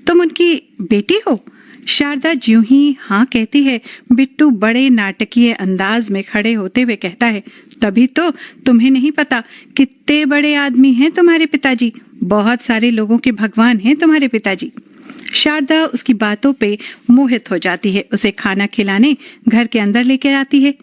[SPEAKER 1] तुम उनकी बेटी हो? शारदा ज्यों ही हाँ कहती है, बिट्टू बड़े नाटकीय अंदाज में खड़े होते हुए कहता है, तभी तो तुम्हें नहीं पता कितने बड़े आदमी हैं तुम्हारे पिताजी, बहुत सारे लोगों के भगवान हैं तुम्हारे पिताजी। शारदा उसकी बातों पे मोहित हो जाती है, उसे खाना खिलाने घर के अंदर लेकर आती है।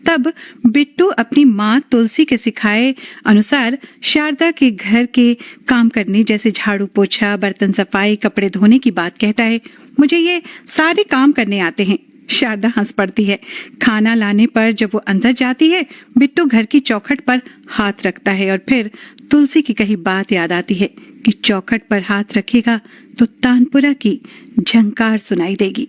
[SPEAKER 1] तब बिट्टू अपनी माँ तुलसी के सिखाए अनुसार शारदा के घर के काम करने, जैसे झाड़ू पोछा, बर्तन सफाई, कपड़े धोने की बात कहता है। मुझे ये सारे काम करने आते हैं। शारदा हंस पड़ती है। खाना लाने पर जब वो अंदर जाती है, बिट्टू घर की चौखट पर हाथ रखता है और फिर तुलसी की कही बात याद आती है कि चौखट पर हाथ रखेगा तो तानपुरा की झंकार सुनाई देगी।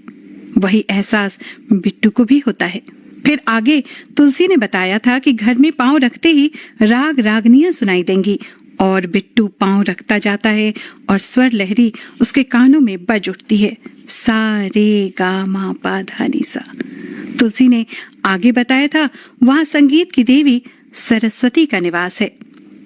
[SPEAKER 1] वही एहसास बिट्टू को भी होता है। फिर आगे तुलसी ने बताया था कि घर में पांव रखते ही राग रागनियां सुनाई देंगी, और बिट्टू पांव रखता जाता है और स्वर लहरी उसके कानों में बज उठती है, सा रे गा मा पा धा नी सा। तुलसी ने आगे बताया था वहां संगीत की देवी सरस्वती का निवास है।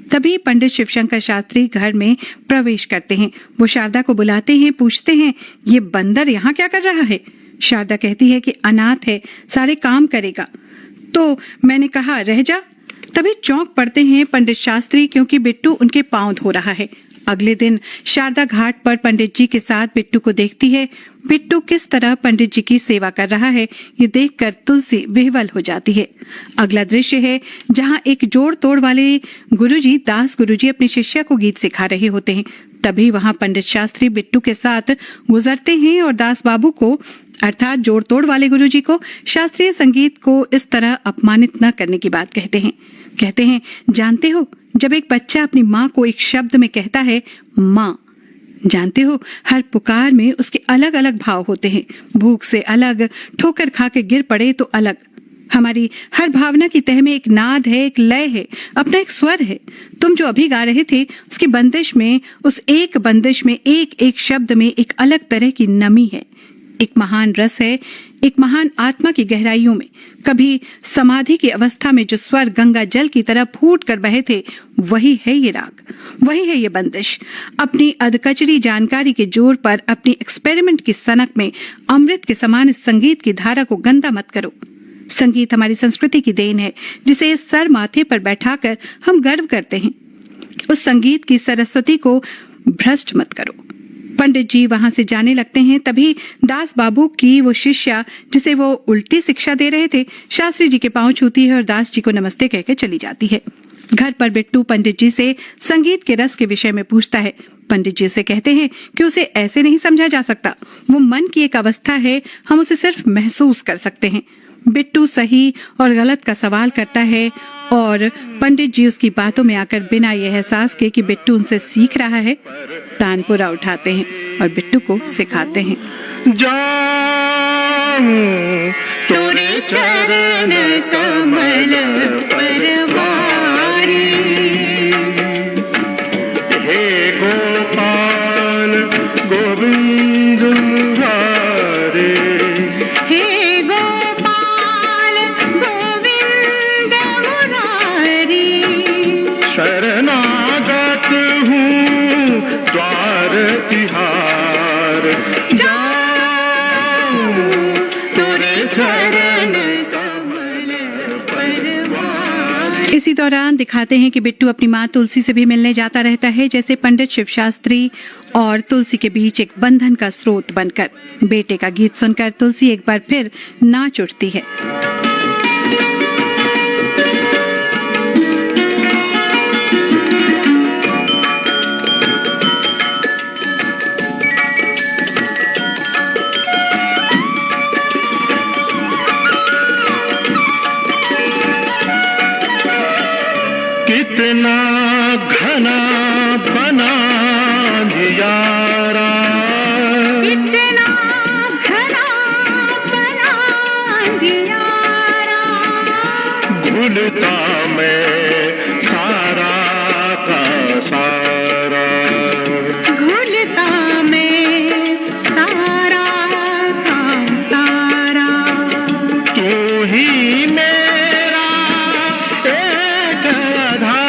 [SPEAKER 1] तभी पंडित शिवशंकर शास्त्री घर में प्रवेश करते हैं। वो शारदा को बुलाते हैं, पूछते हैं, ये बंदर यहाँ क्या कर रहा है? शारदा कहती है कि अनाथ है, सारे काम करेगा। तो मैंने कहा रह जा। तभी चौंक पड़ते हैं पंडित शास्त्री, क्योंकि बिट्टू उनके पांव धो रहा है। अगले दिन शारदा घाट पर पंडित जी के साथ बिट्टू को देखती है। बिट्टू किस तरह पंडित जी की सेवा कर रहा है, ये देखकर तुलसी विह्वल हो जाती है। अगला दृश्य है जहां एक जोड़ तोड़ वाले गुरुजी, दास गुरुजी, अपनी शिष्या को गीत सिखा रहे होते हैं। तभी वहां पंडित शास्त्री बिट्टू के साथ गुजरते हैं और दास बाबू को, अर्थात जोड़ तोड़ वाले गुरुजी को, शास्त्रीय संगीत को इस तरह अपमानित न करने की बात कहते हैं। कहते हैं, जानते हो, जब एक बच्चा अपनी माँ को एक शब्द में कहता है माँ, जानते हो, हर पुकार में उसके अलग अलग भाव होते हैं। भूख से अलग, ठोकर खा के गिर पड़े तो अलग। हमारी हर भावना की तह में एक नाद है, एक लय है, अपना एक स्वर है। तुम जो अभी गा रहे थे, उसकी बंदिश में, उस एक बंदिश में, एक एक शब्द में एक अलग तरह की नमी है, एक महान रस है, एक महान आत्मा की गहराइयों में। कभी समाधि की अवस्था में जो स्वर गंगा जल की तरह फूट कर बहे थे, वही है ये राग, वही है ये बंदिश। अपनी अधकचरी जानकारी के जोर पर, अपनी एक्सपेरिमेंट की सनक में अमृत के समान इस संगीत की धारा को गंदा मत करो। संगीत हमारी संस्कृति की देन है, जिसे इस सर माथे पर बैठाकर हम गर्व करते हैं। उस संगीत की सरस्वती को भ्रष्ट मत करो। पंडित जी वहां से जाने लगते हैं। तभी दास बाबू की वो शिष्या, जिसे वो उल्टी शिक्षा दे रहे थे, शास्त्री जी के पांव छूती है और दास जी को नमस्ते कहकर चली जाती है। घर पर बिट्टू पंडित जी से संगीत के रस के विषय में पूछता है। पंडित जी उसे कहते हैं कि उसे ऐसे नहीं समझा जा सकता, वो मन की एक अवस्था है, हम उसे सिर्फ महसूस कर सकते हैं। बिट्टू सही और गलत का सवाल करता है और पंडित जी उसकी बातों में आकर बिना यह एहसास के कि बिट्टू उनसे सीख रहा है, तानपुरा उठाते हैं और बिट्टू को सिखाते हैं।
[SPEAKER 2] जाऊं तोरे चरण कमल परवारी, हे गोपाल गोविंद मुरारे,
[SPEAKER 6] हे गोपाल गोविंद मुरारी,
[SPEAKER 2] शरणागत हूँ द्वार तिहार, जाऊं तोरे चरण कमल परवारी।
[SPEAKER 1] इसी दौरान दिखाते हैं कि बिट्टू अपनी माँ तुलसी से भी मिलने जाता रहता है, जैसे पंडित शिव शास्त्री और तुलसी के बीच एक बंधन का स्रोत बनकर। बेटे का गीत सुनकर तुलसी एक बार फिर नाच उठती है।
[SPEAKER 2] कितना घना बना दियारा,
[SPEAKER 6] कितना घना बना दियारा,
[SPEAKER 2] घुलता मैं सारा का सारा,
[SPEAKER 6] घुलता में सारा का सारा,
[SPEAKER 2] तू ही मेरा एक आधार,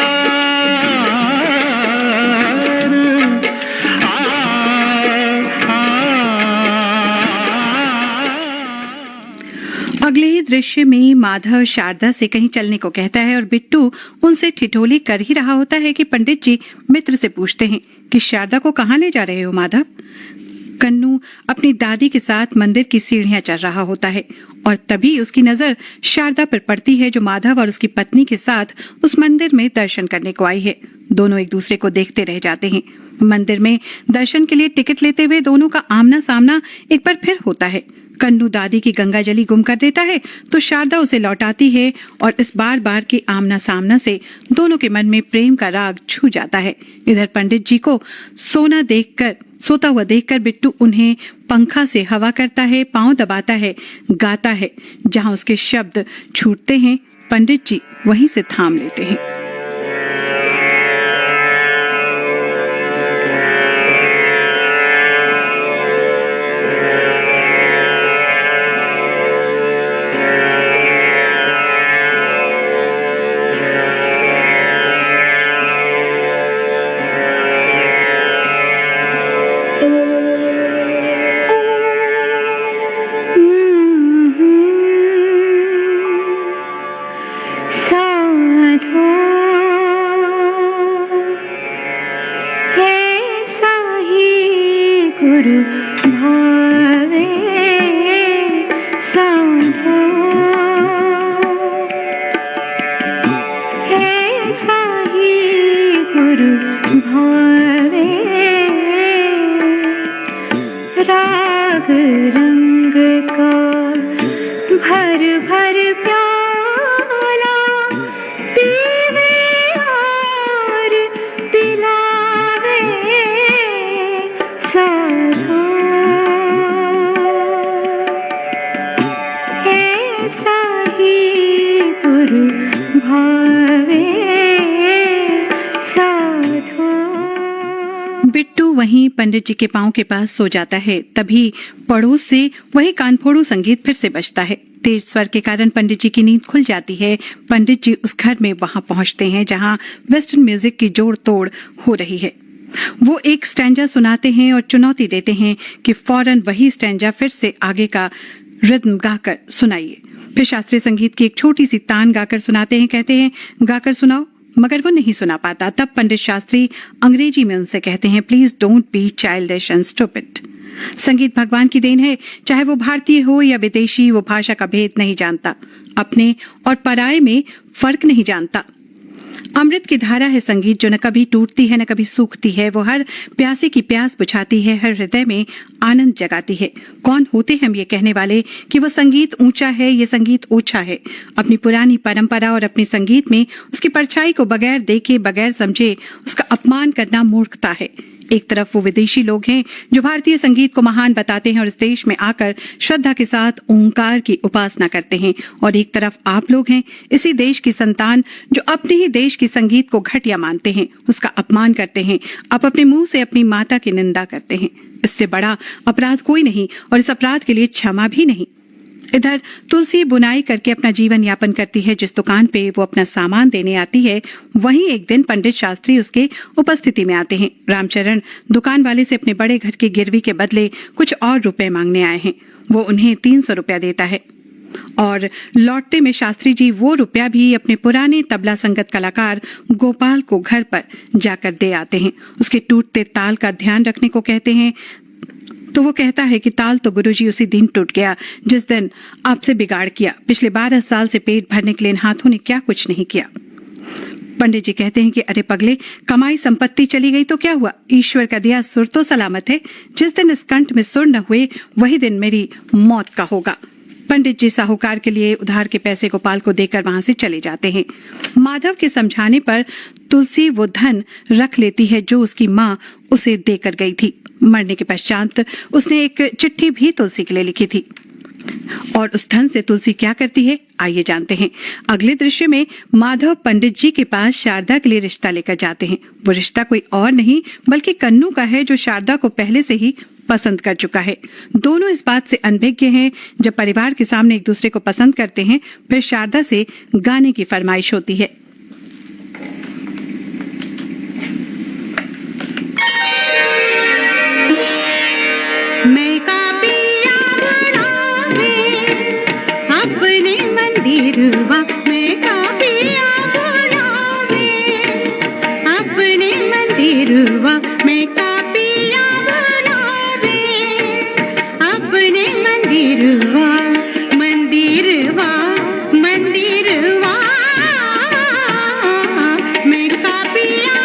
[SPEAKER 1] अगले ही दृश्य में माधव शारदा से कहीं चलने को कहता है और बिट्टू उनसे ठिठोली कर ही रहा होता है कि पंडित जी मित्र से पूछते हैं कि शारदा को कहाँ ले जा रहे हो माधव? कन्नू अपनी दादी के साथ मंदिर की सीढ़ियां चढ़ रहा होता है और तभी उसकी नजर शारदा पर पड़ती है, जो माधव और उसकी पत्नी के साथ उस मंदिर में दर्शन करने को आई है। दोनों एक दूसरे को देखते रह जाते हैं। मंदिर में दर्शन के लिए टिकट लेते हुए दोनों का आमना सामना एक बार फिर होता है। कन्नू दादी की गंगा जली गुम कर देता है तो शारदा उसे लौटाती है और इस बार बार के आमना सामना से दोनों के मन में प्रेम का राग छू जाता है। इधर पंडित जी को सोता हुआ देखकर बिट्टू उन्हें पंखा से हवा करता है, पांव दबाता है, गाता है। जहां उसके शब्द छूटते हैं, पंडित जी वहीं से थाम लेते हैं।
[SPEAKER 6] गुरु भावे साधो ऐसा ही गुरु भावे राग रंग का भर भर प्याला पीवे और पिलावे साधो ऐसा ही गुरु भावे साधो।
[SPEAKER 1] बिट्टू वहीं पंडित जी के पांव के पास सो जाता है। तभी पड़ोस से वही कानफोड़ू संगीत फिर से बजता है। तेज स्वर के कारण पंडित जी की नींद खुल जाती है। पंडित जी उस घर में वहां पहुंचते हैं जहां वेस्टर्न म्यूजिक की जोड़ तोड़ हो रही है। वो एक स्टैंजा सुनाते हैं और चुनौती देते हैं कि फौरन वही स्टैंजा फिर से आगे का रिद्म गाकर सुनाइए। फिर शास्त्रीय संगीत की एक छोटी सी तान गाकर सुनाते हैं। कहते हैं गाकर सुनाओ, मगर वो नहीं सुना पाता। तब पंडित शास्त्री अंग्रेजी में उनसे कहते हैं, please don't be childish and stupid. संगीत भगवान की देन है, चाहे वो भारतीय हो या विदेशी, वो भाषा का भेद नहीं जानता, अपने और पराये में फर्क नहीं जानता। अमृत की धारा है संगीत, जो न कभी टूटती है न कभी सूखती है। वो हर प्यासे की प्यास बुझाती है, हर हृदय में आनंद जगाती है। कौन होते हैं हम ये कहने वाले कि वो संगीत ऊंचा है, ये संगीत ओछा है। अपनी पुरानी परंपरा और अपने संगीत में उसकी परछाई को बगैर देखे बगैर समझे उसका अपमान करना मूर्खता है। एक तरफ वो विदेशी लोग हैं जो भारतीय संगीत को महान बताते हैं और इस देश में आकर श्रद्धा के साथ ओंकार की उपासना करते हैं, और एक तरफ आप लोग हैं इसी देश की संतान जो अपने ही देश की संगीत को घटिया मानते हैं, उसका अपमान करते हैं, आप अपने मुंह से अपनी माता की निंदा करते हैं। इससे बड़ा अपराध कोई नहीं और इस अपराध के लिए क्षमा भी नहीं। इधर तुलसी बुनाई करके अपना जीवन यापन करती है। जिस दुकान पे वो अपना सामान देने आती है, वहीं एक दिन पंडित शास्त्री उसके उपस्थिति में आते हैं। रामचरण दुकान वाले से अपने बड़े घर की गिरवी के बदले कुछ और रुपए मांगने आए हैं। वो उन्हें 300 रुपया देता है और लौटते में शास्त्री जी वो रुपया भी अपने पुराने तबला संगत कलाकार गोपाल को घर पर जाकर दे आते हैं। उसके टूटते ताल का ध्यान रखने को कहते हैं, तो वो कहता है कि ताल तो गुरुजी उसी दिन टूट गया जिस दिन आपसे बिगाड़ किया। पिछले 12 साल से पेट भरने के लिए इन हाथों ने क्या कुछ नहीं किया। पंडित जी कहते हैं कि अरे पगले, कमाई संपत्ति चली गई तो क्या हुआ, ईश्वर का दिया सुर तो सलामत है। जिस दिन इस कंठ में सुर न हुए वही दिन मेरी मौत का होगा। पंडित जी साहूकार के लिए उधार के पैसे गोपाल को देकर वहां से चले जाते हैं। माधव के समझाने पर तुलसी वो धन रख लेती है जो उसकी माँ उसे देकर गई थी। मरने के पश्चात उसने एक चिट्ठी भी तुलसी के लिए लिखी थी, और उस धन से तुलसी क्या करती है आइए जानते हैं। अगले दृश्य में माधव पंडित जी के पास शारदा के लिए रिश्ता लेकर जाते हैं। वो रिश्ता कोई और नहीं बल्कि कन्नू का है, जो शारदा को पहले से ही पसंद कर चुका है। दोनों इस बात से अनभिज्ञ हैं। जब परिवार के सामने एक दूसरे को पसंद करते हैं, फिर शारदा से गाने की फरमाइश होती है।
[SPEAKER 6] मैं का पिया बुलावे अपने मंदिरवा, मैं का पिया बुलावे अपने मंदिरवा, मैं का पिया बुलावे अपने मंदिरवा, मंदिरवा मंदिरवा, मैं का पिया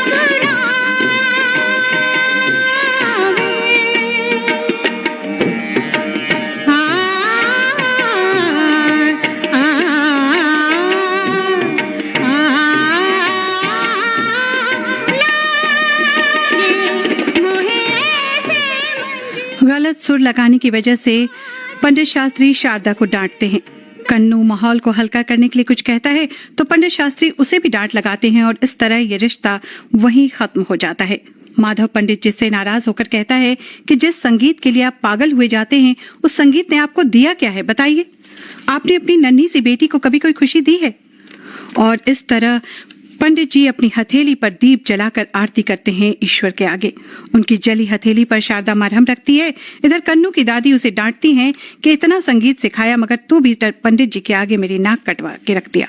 [SPEAKER 1] गलत सुर लगाने की वजह से पंडित शास्त्री शारदा को डांटते हैं। कन्नू माहौल को हल्का करने के लिए कुछ कहता है तो पंडित शास्त्री उसे भी डांट लगाते हैं और इस तरह ये रिश्ता वहीं खत्म हो जाता है। माधव पंडित जी से नाराज होकर कहता है कि जिस संगीत के लिए आप पागल हुए जाते हैं, उस संगीत ने आपको दिया क्या है बताइए। आपने अपनी नन्ही सी बेटी को कभी कोई खुशी दी है? और इस तरह पंडित जी अपनी हथेली पर दीप जलाकर आरती करते हैं ईश्वर के आगे। उनकी जली हथेली पर शारदा मरहम रखती है। इधर कन्नू की दादी उसे डांटती हैं कि इतना संगीत सिखाया मगर तू भी पंडित जी के आगे मेरी नाक कटवा के रख दिया।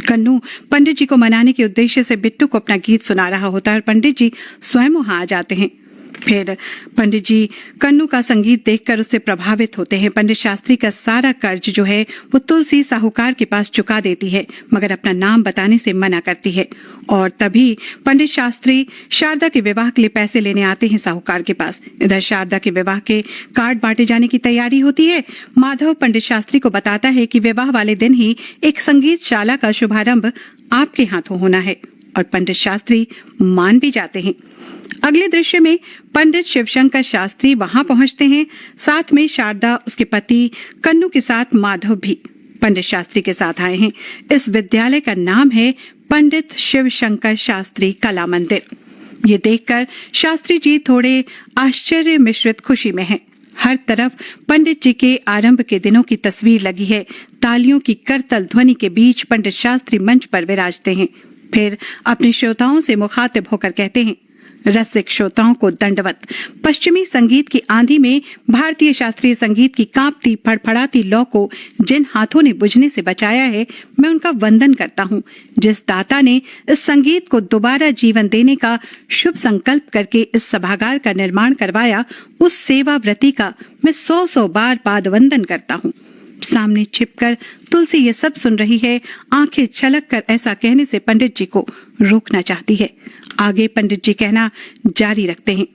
[SPEAKER 1] कन्नू पंडित जी को मनाने के उद्देश्य से बिट्टू को अपना गीत सुना रहा होता है और पंडित जी स्वयं वहां आ जाते हैं। फिर पंडित जी कन्नू का संगीत देखकर उससे प्रभावित होते हैं। पंडित शास्त्री का सारा कर्ज जो है वो तुलसी साहूकार के पास चुका देती है, मगर अपना नाम बताने से मना करती है। और तभी पंडित शास्त्री शारदा के विवाह के लिए पैसे लेने आते हैं साहूकार के पास। इधर शारदा के विवाह के कार्ड बांटे जाने की तैयारी होती है। माधव पंडित शास्त्री को बताता है कि विवाह वाले दिन ही एक संगीतशाला का शुभारंभ आपके हाथों होना है, और पंडित शास्त्री मान भी जाते हैं। अगले दृश्य में पंडित शिवशंकर शास्त्री वहां पहुंचते हैं, साथ में शारदा, उसके पति कन्नू के साथ माधव भी पंडित शास्त्री के साथ आए हैं। इस विद्यालय का नाम है पंडित शिवशंकर शास्त्री कला मंदिर। ये देखकर शास्त्री जी थोड़े आश्चर्य मिश्रित खुशी में हैं। हर तरफ पंडित जी के आरंभ के दिनों की तस्वीर लगी है। तालियों की करतल ध्वनि के बीच पंडित शास्त्री मंच पर विराजते हैं। फिर अपने श्रोताओं से मुखातिब होकर कहते हैं, रसिक श्रोताओं को दंडवत। पश्चिमी संगीत की आंधी में भारतीय शास्त्रीय संगीत की कांपती फड़फड़ाती लौ को जिन हाथों ने बुझने से बचाया है, मैं उनका वंदन करता हूँ। जिस दाता ने इस संगीत को दोबारा जीवन देने का शुभ संकल्प करके इस सभागार का निर्माण करवाया, उस सेवाव्रती का मैं 100 बार पाद वंदन करता हूँ। सामने छिपकर तुलसी ये सब सुन रही है। आंखें छलक कर ऐसा कहने से पंडित जी को रोकना चाहती है। आगे पंडित जी कहना जारी रखते हैं,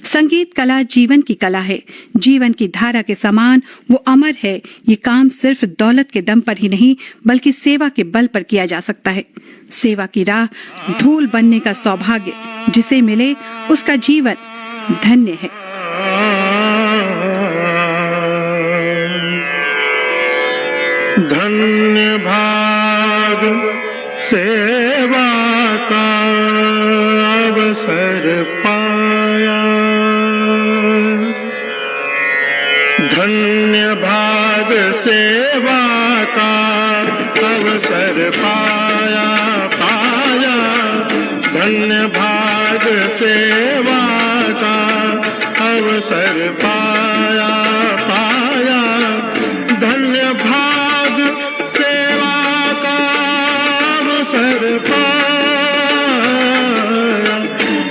[SPEAKER 1] संगीत कला जीवन की कला है, जीवन की धारा के समान वो अमर है। ये काम सिर्फ दौलत के दम पर ही नहीं बल्कि सेवा के बल पर किया जा सकता है। सेवा की राह धूल बनने का सौभाग्य जिसे मिले उसका जीवन धन्य है।
[SPEAKER 2] धन्य भाग सेवा का अवसर पाया, धन्य भाग सेवा का अवसर पाया पाया, धन्य भाग सेवा का अवसर पाया पाया, धन्य भाग सेवा का अवसर पाया,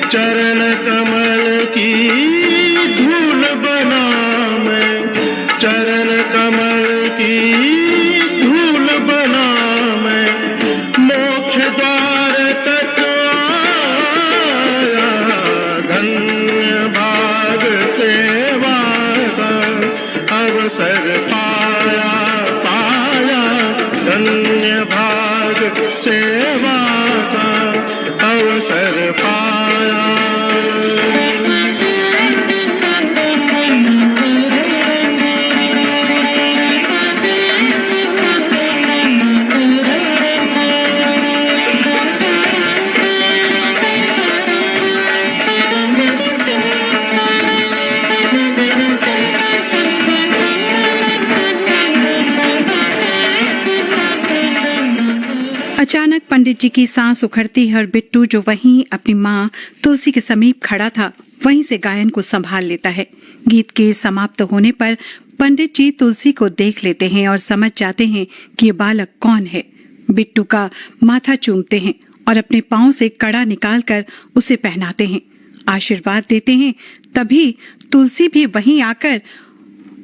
[SPEAKER 2] चरण कमल की धूल बना मैं, चरण कमल की धूल बना मैं, मोक्ष द्वार तक आया, धन्य भाग सेवा का अवसर पाया पाया, धन्य भाग सेवा का अवसर पाया।
[SPEAKER 1] अचानक पंडित जी की सांस उखड़ती है और बिट्टू जो वहीं अपनी माँ तुलसी के समीप खड़ा था वहीं से गायन को संभाल लेता है। गीत के समाप्त होने पर पंडित जी तुलसी को देख लेते हैं और समझ जाते हैं कि ये बालक कौन है। बिट्टू का माथा चूमते हैं और अपने पांव से कड़ा निकालकर उसे पहनाते हैं, आशीर्वाद देते हैं। तभी तुलसी भी वहीं आकर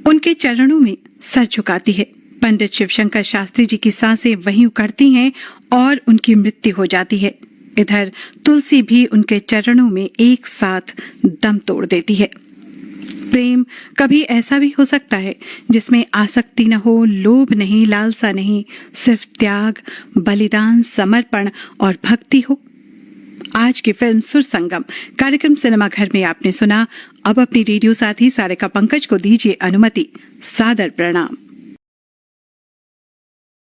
[SPEAKER 1] उनके चरणों में सर झुकाती है। पंडित शिवशंकर शास्त्री जी की सांसें वहीं उखड़ती हैं और उनकी मृत्यु हो जाती है। इधर तुलसी भी उनके चरणों में एक साथ दम तोड़ देती है। प्रेम कभी ऐसा भी हो सकता है जिसमें आसक्ति न हो, लोभ नहीं, लालसा नहीं, सिर्फ त्याग, बलिदान, समर्पण और भक्ति हो। आज की फिल्म सुर संगम कार्यक्रम सिनेमा घर में आपने सुना। अब अपनी रेडियो साथी सारिका पंकज को दीजिए अनुमति। सादर प्रणाम।